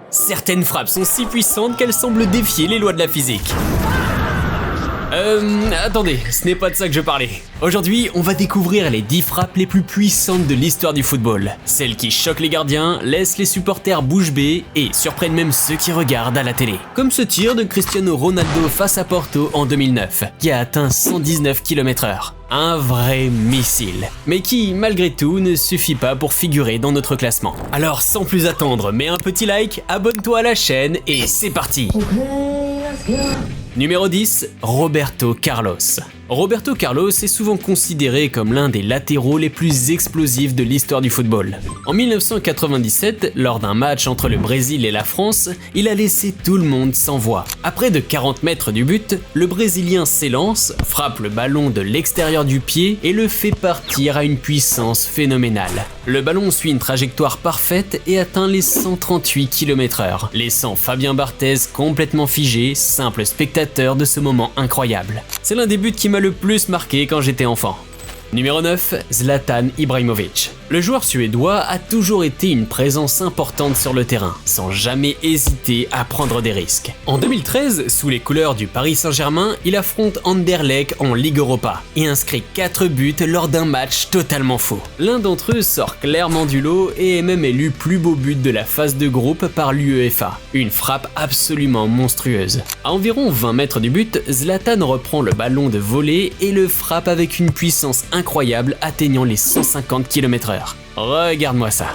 Certaines frappes sont si puissantes qu'elles semblent défier les lois de la physique. Attendez, ce n'est pas de ça que je parlais. Aujourd'hui, on va découvrir les 10 frappes les plus puissantes de l'histoire du football. Celles qui choquent les gardiens, laissent les supporters bouche bée et surprennent même ceux qui regardent à la télé. Comme ce tir de Cristiano Ronaldo face à Porto en 2009, qui a atteint 119 km/h. Un vrai missile, mais qui, malgré tout, ne suffit pas pour figurer dans notre classement. Alors, sans plus attendre, mets un petit like, abonne-toi à la chaîne et c'est parti. Numéro 10, Roberto Carlos. Roberto Carlos est souvent considéré comme l'un des latéraux les plus explosifs de l'histoire du football. En 1997, lors d'un match entre le Brésil et la France, il a laissé tout le monde sans voix. À près de 40 mètres du but, le Brésilien s'élance, frappe le ballon de l'extérieur du pied et le fait partir à une puissance phénoménale. Le ballon suit une trajectoire parfaite et atteint les 138 km/h, laissant Fabien Barthez complètement figé, simple spectateur de ce moment incroyable. C'est l'un des buts qui m'a le plus marqué quand j'étais enfant. Numéro 9, Zlatan Ibrahimović. Le joueur suédois a toujours été une présence importante sur le terrain, sans jamais hésiter à prendre des risques. En 2013, sous les couleurs du Paris Saint-Germain, il affronte Anderlecht en Ligue Europa et inscrit 4 buts lors d'un match totalement fou. L'un d'entre eux sort clairement du lot et est même élu plus beau but de la phase de groupe par l'UEFA. Une frappe absolument monstrueuse. À environ 20 mètres du but, Zlatan reprend le ballon de volée et le frappe avec une puissance incroyable atteignant les 150 km/h. Regarde-moi ça.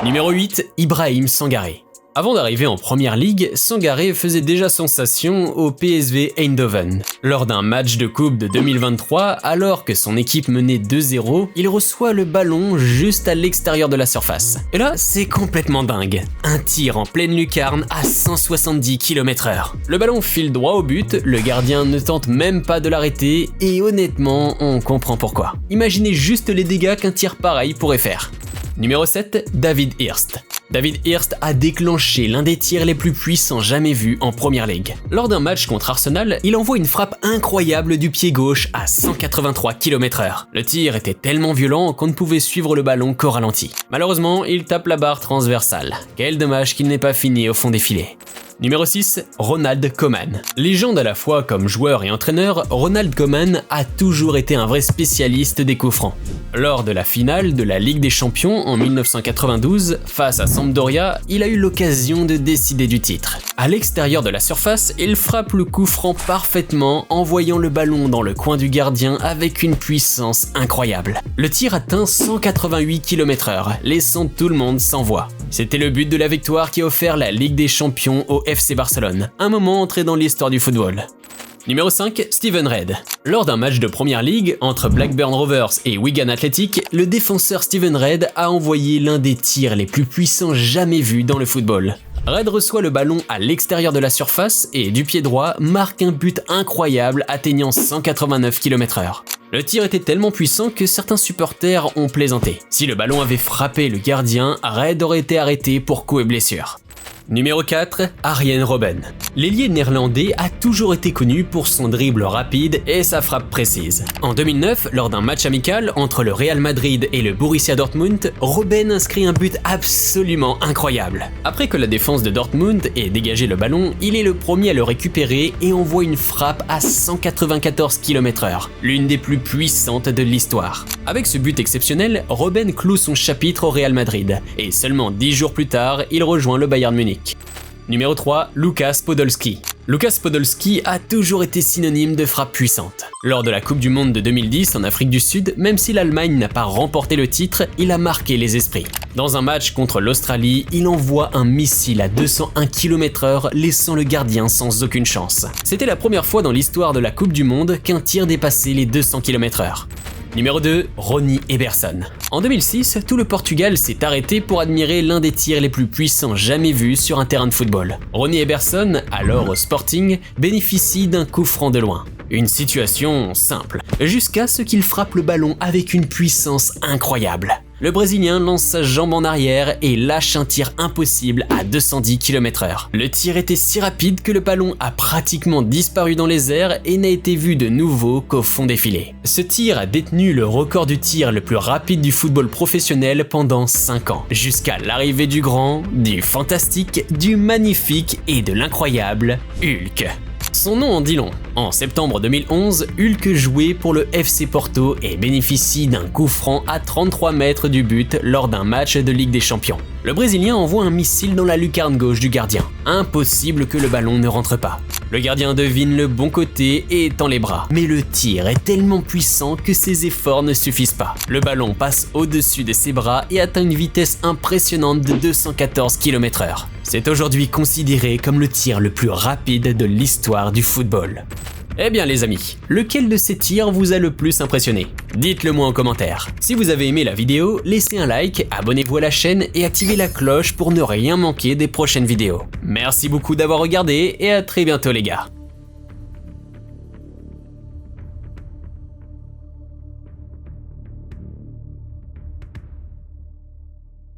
Numéro 8, Ibrahim Sangaré. Avant d'arriver en première ligue, Sangaré faisait déjà sensation au PSV Eindhoven. Lors d'un match de coupe de 2023, alors que son équipe menait 2-0, il reçoit le ballon juste à l'extérieur de la surface. Et là, c'est complètement dingue. Un tir en pleine lucarne à 170 km/h. Le ballon file droit au but, le gardien ne tente même pas de l'arrêter et honnêtement, on comprend pourquoi. Imaginez juste les dégâts qu'un tir pareil pourrait faire. Numéro 7, David Hirst. David Hirst a déclenché l'un des tirs les plus puissants jamais vus en Première Ligue. Lors d'un match contre Arsenal, il envoie une frappe incroyable du pied gauche à 183 km/h. Le tir était tellement violent qu'on ne pouvait suivre le ballon qu'au ralenti. Malheureusement, il tape la barre transversale. Quel dommage qu'il n'ait pas fini au fond des filets. Numéro 6, Ronald Koeman. Légende à la fois comme joueur et entraîneur, Ronald Koeman a toujours été un vrai spécialiste des coups francs. Lors de la finale de la Ligue des Champions en 1992, face à Sampdoria, il a eu l'occasion de décider du titre. À l'extérieur de la surface, il frappe le coup franc parfaitement, envoyant le ballon dans le coin du gardien avec une puissance incroyable. Le tir atteint 188 km/h, laissant tout le monde sans voix. C'était le but de la victoire qui a offert la Ligue des Champions au FC Barcelone, un moment entré dans l'histoire du football. Numéro 5, Steven Reid. Lors d'un match de Première Ligue entre Blackburn Rovers et Wigan Athletic, le défenseur Steven Reid a envoyé l'un des tirs les plus puissants jamais vus dans le football. Reid reçoit le ballon à l'extérieur de la surface et du pied droit marque un but incroyable atteignant 189 km/h. Le tir était tellement puissant que certains supporters ont plaisanté. Si le ballon avait frappé le gardien, Reid aurait été arrêté pour coup et blessure. Numéro 4, Arjen Robben. L'ailier néerlandais a toujours été connu pour son dribble rapide et sa frappe précise. En 2009, lors d'un match amical entre le Real Madrid et le Borussia Dortmund, Robben inscrit un but absolument incroyable. Après que la défense de Dortmund ait dégagé le ballon, il est le premier à le récupérer et envoie une frappe à 194 km/h, l'une des plus puissantes de l'histoire. Avec ce but exceptionnel, Robben clôt son chapitre au Real Madrid et seulement 10 jours plus tard, il rejoint le Bayern Munich. Numéro 3, Lukas Podolski. Lukas Podolski a toujours été synonyme de frappe puissante. Lors de la Coupe du Monde de 2010 en Afrique du Sud, même si l'Allemagne n'a pas remporté le titre, il a marqué les esprits. Dans un match contre l'Australie, il envoie un missile à 201 km/h, laissant le gardien sans aucune chance. C'était la première fois dans l'histoire de la Coupe du Monde qu'un tir dépassait les 200 km/h. Numéro 2, Ronnie Eberson. En 2006, tout le Portugal s'est arrêté pour admirer l'un des tirs les plus puissants jamais vus sur un terrain de football. Ronnie Eberson, alors au Sporting, bénéficie d'un coup franc de loin. Une situation simple, jusqu'à ce qu'il frappe le ballon avec une puissance incroyable. Le Brésilien lance sa jambe en arrière et lâche un tir impossible à 210 km/h. Le tir était si rapide que le ballon a pratiquement disparu dans les airs et n'a été vu de nouveau qu'au fond des filets. Ce tir a détenu le record du tir le plus rapide du football professionnel pendant 5 ans, jusqu'à l'arrivée du grand, du fantastique, du magnifique et de l'incroyable Hulk. Son nom en dit long. En septembre 2011, Hulk jouait pour le FC Porto et bénéficie d'un coup franc à 33 mètres du but lors d'un match de Ligue des Champions. Le Brésilien envoie un missile dans la lucarne gauche du gardien. Impossible que le ballon ne rentre pas. Le gardien devine le bon côté et étend les bras. Mais le tir est tellement puissant que ses efforts ne suffisent pas. Le ballon passe au-dessus de ses bras et atteint une vitesse impressionnante de 214 km/h. C'est aujourd'hui considéré comme le tir le plus rapide de l'histoire du football. Eh bien les amis, lequel de ces tirs vous a le plus impressionné? Dites-le moi en commentaire. Si vous avez aimé la vidéo, laissez un like, abonnez-vous à la chaîne et activez la cloche pour ne rien manquer des prochaines vidéos. Merci beaucoup d'avoir regardé et à très bientôt les gars.